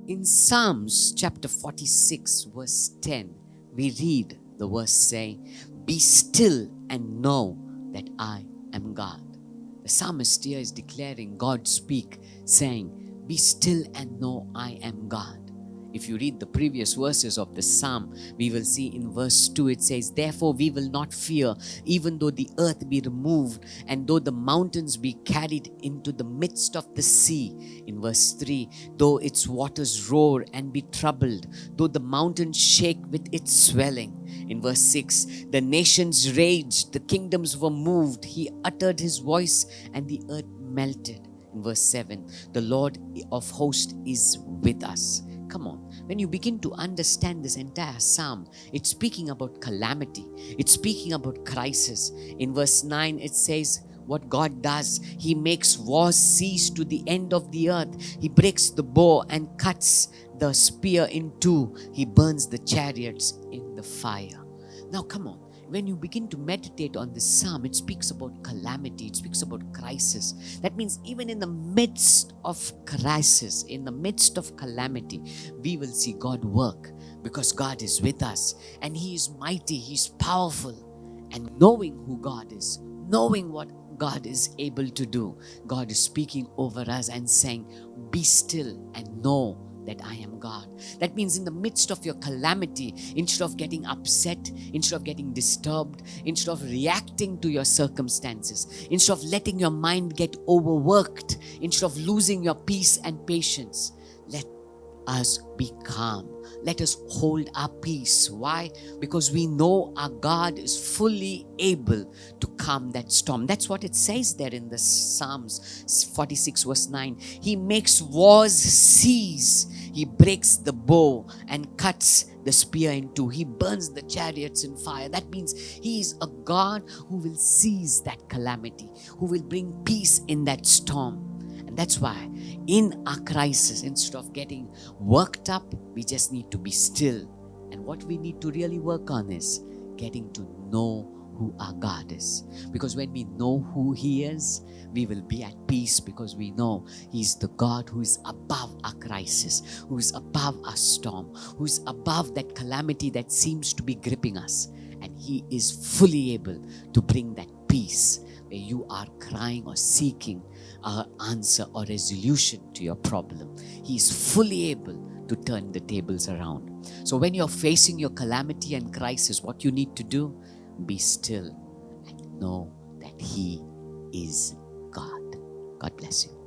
In Psalms chapter 46 verse 10, we read the verse saying, "Be still and know that I am God." The psalmist here is declaring, God speak, saying, "Be still and know I am God." If you read the previous verses of the psalm, we will see in verse 2 it says, "Therefore we will not fear, even though the earth be removed, and though the mountains be carried into the midst of the sea." In verse 3, "Though its waters roar and be troubled, though the mountains shake with its swelling." In verse 6, "The nations raged, the kingdoms were moved. He uttered his voice and the earth melted." In verse 7, "The Lord of hosts is with us." Come on, when you begin to understand this entire psalm, it's speaking about calamity. It's speaking about crisis. In verse 9, it says, what God does, He makes wars cease to the end of the earth. He breaks the bow and cuts the spear in two. He burns the chariots in the fire. Now come on, when you begin to meditate on this psalm, it speaks about calamity, it speaks about crisis. That means even in the midst of crisis, in the midst of calamity, we will see God work, because God is with us and He is mighty, He is powerful. And knowing who God is, knowing what God is able to do, God is speaking over us and saying, "Be still and know that I am God." That means in the midst of your calamity, instead of getting upset, instead of getting disturbed, instead of reacting to your circumstances, instead of letting your mind get overworked, instead of losing your peace and patience, let us be calm. Let us hold our peace. Why? Because we know our God is fully able to calm that storm. That's what it says there in the Psalms 46 verse 9. He makes wars cease. He breaks the bow and cuts the spear in two. He burns the chariots in fire. That means He is a God who will cease that calamity, who will bring peace in that storm. And that's why in our crisis, instead of getting worked up, we just need to be still. And what we need to really work on is getting to know who our God is. Because when we know who He is, we will be at peace, because we know He's the God who is above our crisis, who is above our storm, who is above that calamity that seems to be gripping us. And He is fully able to bring that peace where you are crying or seeking an answer or resolution to your problem. He is fully able to turn the tables around. So when you're facing your calamity and crisis, what you need to do, be still and know that He is God. God bless you.